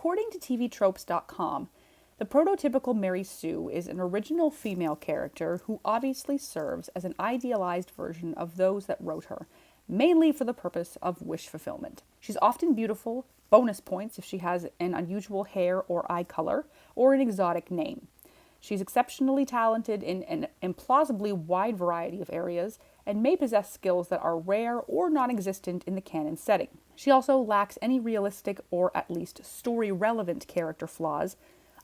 According to TVTropes.com, the prototypical Mary Sue is an original female character who obviously serves as an idealized version of those that wrote her, mainly for the purpose of wish fulfillment. She's often beautiful, bonus points if she has an unusual hair or eye color, or an exotic name. She's exceptionally talented in an implausibly wide variety of areas, and may possess skills that are rare or non-existent in the canon setting. She also lacks any realistic or at least story-relevant character flaws.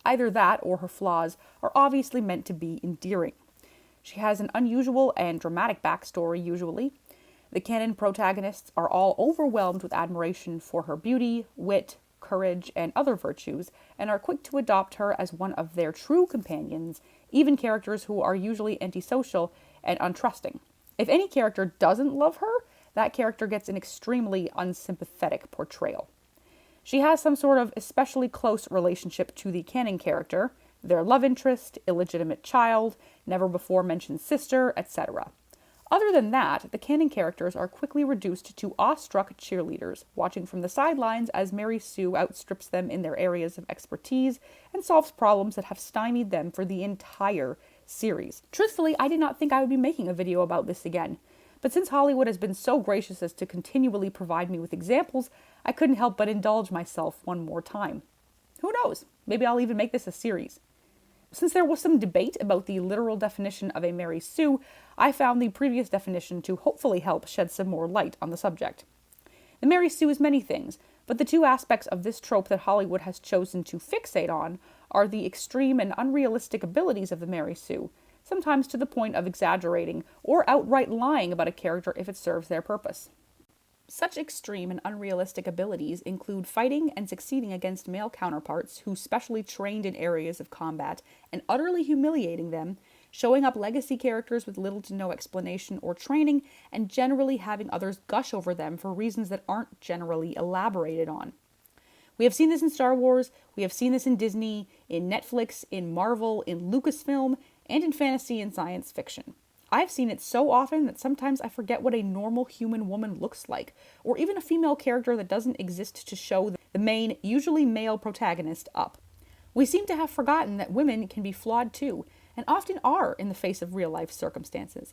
Either that or her flaws are obviously meant to be endearing. She has an unusual and dramatic backstory usually. The canon protagonists are all overwhelmed with admiration for her beauty, wit, courage, and other virtues, and are quick to adopt her as one of their true companions, even characters who are usually antisocial and untrusting. If any character doesn't love her, that character gets an extremely unsympathetic portrayal. She has some sort of especially close relationship to the canon character, their love interest, illegitimate child, never before mentioned sister, etc. Other than that, the canon characters are quickly reduced to awestruck cheerleaders, watching from the sidelines as Mary Sue outstrips them in their areas of expertise and solves problems that have stymied them for the entire series. Truthfully, I did not think I would be making a video about this again, but since Hollywood has been so gracious as to continually provide me with examples, I couldn't help but indulge myself one more time. Who knows? Maybe I'll even make this a series. Since there was some debate about the literal definition of a Mary Sue, I found the previous definition to hopefully help shed some more light on the subject. The Mary Sue is many things, but the two aspects of this trope that Hollywood has chosen to fixate on are the extreme and unrealistic abilities of the Mary Sue, sometimes to the point of exaggerating or outright lying about a character if it serves their purpose. Such extreme and unrealistic abilities include fighting and succeeding against male counterparts who specially trained in areas of combat and utterly humiliating them, showing up legacy characters with little to no explanation or training, and generally having others gush over them for reasons that aren't generally elaborated on. We have seen this in Star Wars, we have seen this in Disney, in Netflix, in Marvel, in Lucasfilm, and in fantasy and science fiction. I've seen it so often that sometimes I forget what a normal human woman looks like, or even a female character that doesn't exist to show the main, usually male protagonist up. We seem to have forgotten that women can be flawed too, and often are in the face of real-life circumstances.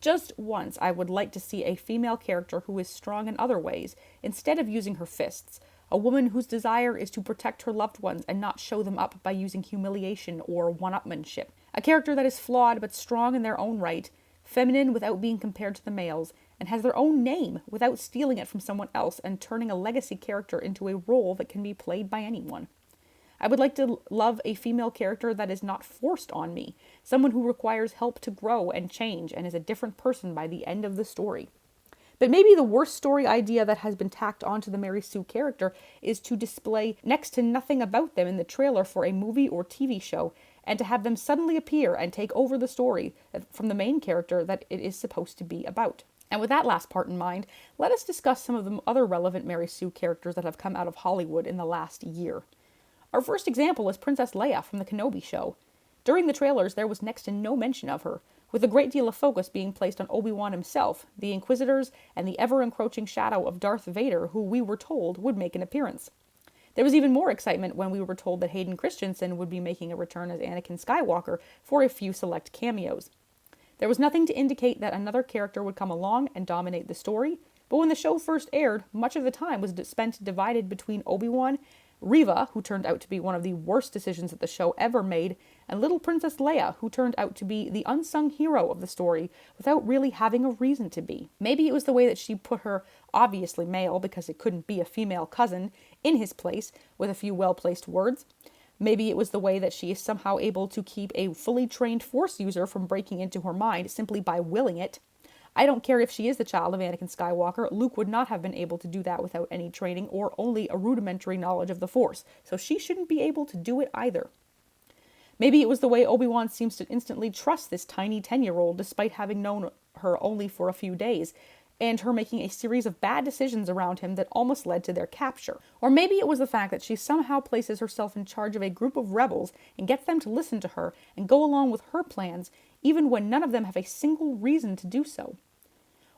Just once, I would like to see a female character who is strong in other ways, instead of using her fists. A woman whose desire is to protect her loved ones and not show them up by using humiliation or one-upmanship. A character that is flawed but strong in their own right, feminine without being compared to the males, and has their own name without stealing it from someone else and turning a legacy character into a role that can be played by anyone. I would like to love a female character that is not forced on me, someone who requires help to grow and change and is a different person by the end of the story. But maybe the worst story idea that has been tacked onto the Mary Sue character is to display next to nothing about them in the trailer for a movie or TV show, and to have them suddenly appear and take over the story from the main character that it is supposed to be about. And with that last part in mind, let us discuss some of the other relevant Mary Sue characters that have come out of Hollywood in the last year. Our first example is Princess Leia from the Kenobi show. During the trailers, there was next to no mention of her, with a great deal of focus being placed on Obi-Wan himself, the Inquisitors, and the ever-encroaching shadow of Darth Vader, who we were told would make an appearance. There was even more excitement when we were told that Hayden Christensen would be making a return as Anakin Skywalker for a few select cameos. There was nothing to indicate that another character would come along and dominate the story, but when the show first aired, much of the time was spent divided between Obi-Wan, Reva, who turned out to be one of the worst decisions that the show ever made, and little Princess Leia, who turned out to be the unsung hero of the story without really having a reason to be. Maybe it was the way that she put her, obviously male because it couldn't be a female cousin, in his place with a few well-placed words. Maybe it was the way that she is somehow able to keep a fully trained Force user from breaking into her mind simply by willing it. I don't care if she is the child of Anakin Skywalker, Luke would not have been able to do that without any training or only a rudimentary knowledge of the Force, so she shouldn't be able to do it either. Maybe it was the way Obi-Wan seems to instantly trust this tiny 10-year-old despite having known her only for a few days, and her making a series of bad decisions around him that almost led to their capture. Or maybe it was the fact that she somehow places herself in charge of a group of rebels and gets them to listen to her and go along with her plans, even when none of them have a single reason to do so.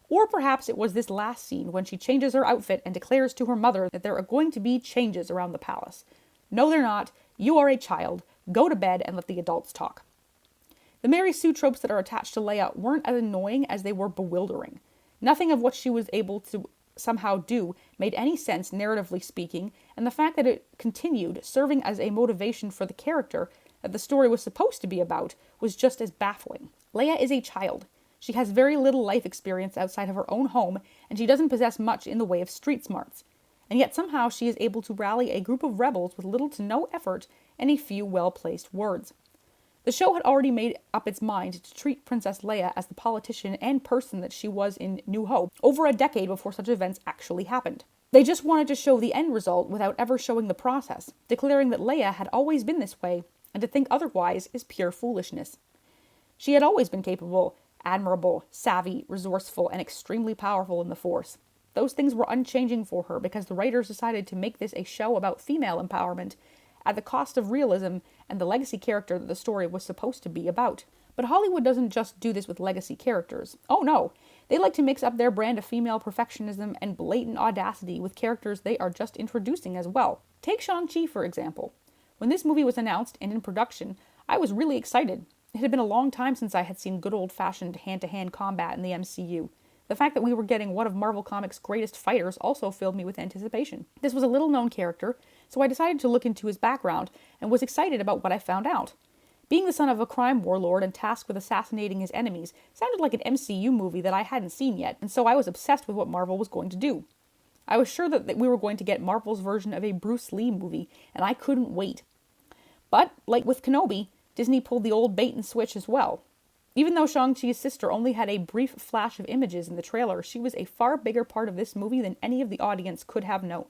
Or perhaps it was this last scene when she changes her outfit and declares to her mother that there are going to be changes around the palace. No, they're not. You are a child. Go to bed and let the adults talk. The Mary Sue tropes that are attached to Leia weren't as annoying as they were bewildering. Nothing of what she was able to somehow do made any sense narratively speaking, and the fact that it continued serving as a motivation for the character that the story was supposed to be about was just as baffling. Leia is a child. She has very little life experience outside of her own home, and she doesn't possess much in the way of street smarts. And yet somehow she is able to rally a group of rebels with little to no effort and a few well-placed words. The show had already made up its mind to treat Princess Leia as the politician and person that she was in New Hope over a decade before such events actually happened. They just wanted to show the end result without ever showing the process, declaring that Leia had always been this way, and to think otherwise is pure foolishness. She had always been capable, admirable, savvy, resourceful, and extremely powerful in the Force. Those things were unchanging for her because the writers decided to make this a show about female empowerment at the cost of realism and the legacy character that the story was supposed to be about. But Hollywood doesn't just do this with legacy characters. Oh no, they like to mix up their brand of female perfectionism and blatant audacity with characters they are just introducing as well. Take Shang-Chi, for example. When this movie was announced and in production, I was really excited. It had been a long time since I had seen good old-fashioned hand-to-hand combat in the MCU. The fact that we were getting one of Marvel Comics' greatest fighters also filled me with anticipation. This was a little-known character, so I decided to look into his background and was excited about what I found out. Being the son of a crime warlord and tasked with assassinating his enemies sounded like an MCU movie that I hadn't seen yet, and so I was obsessed with what Marvel was going to do. I was sure that we were going to get Marvel's version of a Bruce Lee movie, and I couldn't wait. But, like with Kenobi, Disney pulled the old bait and switch as well. Even though Shang-Chi's sister only had a brief flash of images in the trailer, she was a far bigger part of this movie than any of the audience could have known.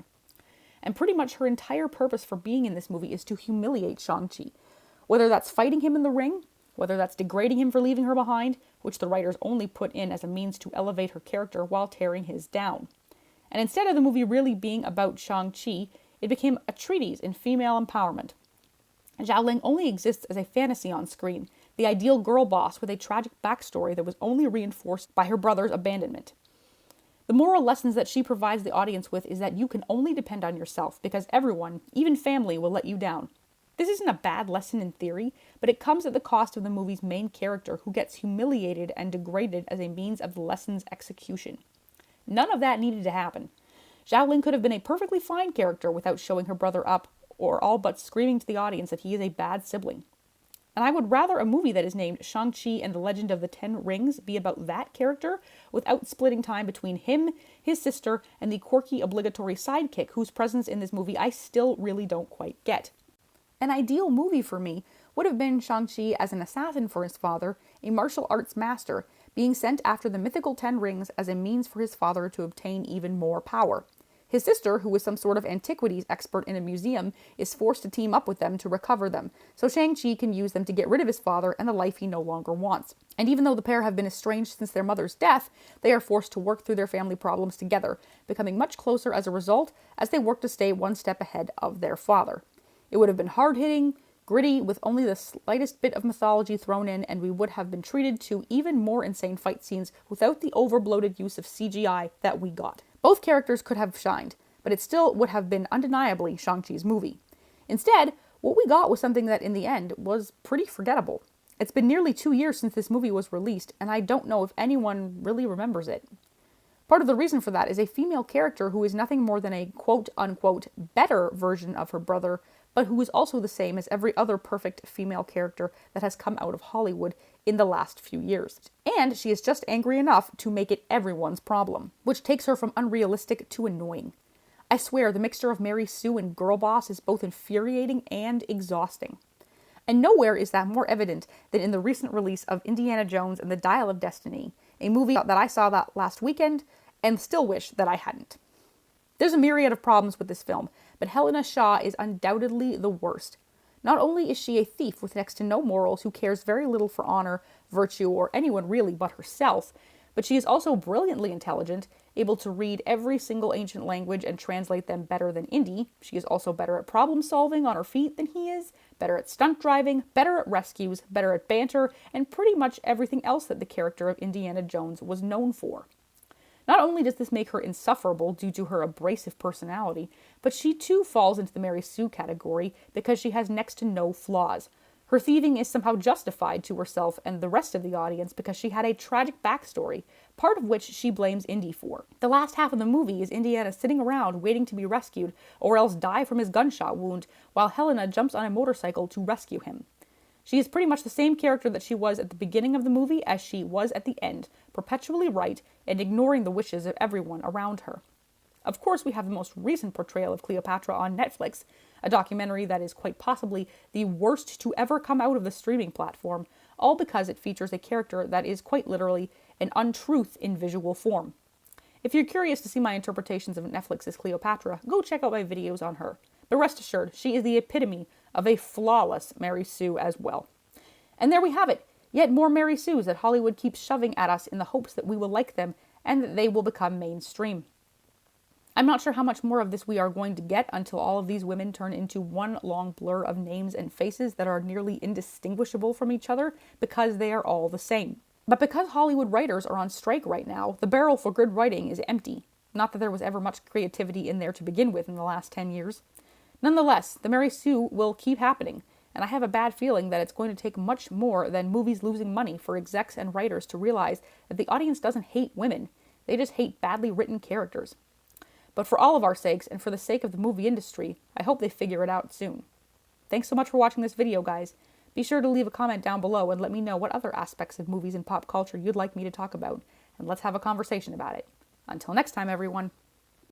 And pretty much her entire purpose for being in this movie is to humiliate Shang-Chi. Whether that's fighting him in the ring, whether that's degrading him for leaving her behind, which the writers only put in as a means to elevate her character while tearing his down. And instead of the movie really being about Shang-Chi, it became a treatise in female empowerment. Xiaoling only exists as a fantasy on screen, the ideal girl boss with a tragic backstory that was only reinforced by her brother's abandonment. The moral lessons that she provides the audience with is that you can only depend on yourself because everyone, even family, will let you down. This isn't a bad lesson in theory, but it comes at the cost of the movie's main character who gets humiliated and degraded as a means of the lesson's execution. None of that needed to happen. Xiaoling could have been a perfectly fine character without showing her brother up or all but screaming to the audience that he is a bad sibling. And I would rather a movie that is named Shang-Chi and the Legend of the Ten Rings be about that character without splitting time between him, his sister, and the quirky obligatory sidekick whose presence in this movie I still really don't quite get. An ideal movie for me would have been Shang-Chi as an assassin for his father, a martial arts master, being sent after the mythical Ten Rings as a means for his father to obtain even more power. His sister, who is some sort of antiquities expert in a museum, is forced to team up with them to recover them, so Shang-Chi can use them to get rid of his father and the life he no longer wants. And even though the pair have been estranged since their mother's death, they are forced to work through their family problems together, becoming much closer as a result as they work to stay one step ahead of their father. It would have been hard-hitting, gritty, with only the slightest bit of mythology thrown in, and we would have been treated to even more insane fight scenes without the over-bloated use of CGI that we got. Both characters could have shined, but it still would have been undeniably Shang-Chi's movie. Instead, what we got was something that in the end was pretty forgettable. It's been nearly 2 years since this movie was released, and I don't know if anyone really remembers it. Part of the reason for that is a female character who is nothing more than a quote-unquote better version of her brother, but who is also the same as every other perfect female character that has come out of Hollywood in the last few years. And she is just angry enough to make it everyone's problem, which takes her from unrealistic to annoying. I swear, the mixture of Mary Sue and Girl Boss is both infuriating and exhausting. And nowhere is that more evident than in the recent release of Indiana Jones and the Dial of Destiny, a movie that I saw that last weekend and still wish that I hadn't. There's a myriad of problems with this film, but Helena Shaw is undoubtedly the worst. Not only is she a thief with next to no morals who cares very little for honor, virtue, or anyone really but herself, but she is also brilliantly intelligent, able to read every single ancient language and translate them better than Indy. She is also better at problem solving on her feet than he is, better at stunt driving, better at rescues, better at banter, and pretty much everything else that the character of Indiana Jones was known for. Not only does this make her insufferable due to her abrasive personality, but she too falls into the Mary Sue category because she has next to no flaws. Her thieving is somehow justified to herself and the rest of the audience because she had a tragic backstory, part of which she blames Indy for. The last half of the movie is Indiana sitting around waiting to be rescued or else die from his gunshot wound while Helena jumps on a motorcycle to rescue him. She is pretty much the same character that she was at the beginning of the movie as she was at the end, perpetually right and ignoring the wishes of everyone around her. Of course, we have the most recent portrayal of Cleopatra on Netflix, a documentary that is quite possibly the worst to ever come out of the streaming platform, all because it features a character that is quite literally an untruth in visual form. If you're curious to see my interpretations of Netflix's Cleopatra, go check out my videos on her. But rest assured, she is the epitome of a flawless Mary Sue as well. And there we have it, yet more Mary Sues that Hollywood keeps shoving at us in the hopes that we will like them and that they will become mainstream. I'm not sure how much more of this we are going to get until all of these women turn into one long blur of names and faces that are nearly indistinguishable from each other because they are all the same. But because Hollywood writers are on strike right now, the barrel for good writing is empty. Not that there was ever much creativity in there to begin with in the last 10 years. Nonetheless, the Mary Sue will keep happening, and I have a bad feeling that it's going to take much more than movies losing money for execs and writers to realize that the audience doesn't hate women, they just hate badly written characters. But for all of our sakes, and for the sake of the movie industry, I hope they figure it out soon. Thanks so much for watching this video, guys. Be sure to leave a comment down below and let me know what other aspects of movies and pop culture you'd like me to talk about, and let's have a conversation about it. Until next time, everyone.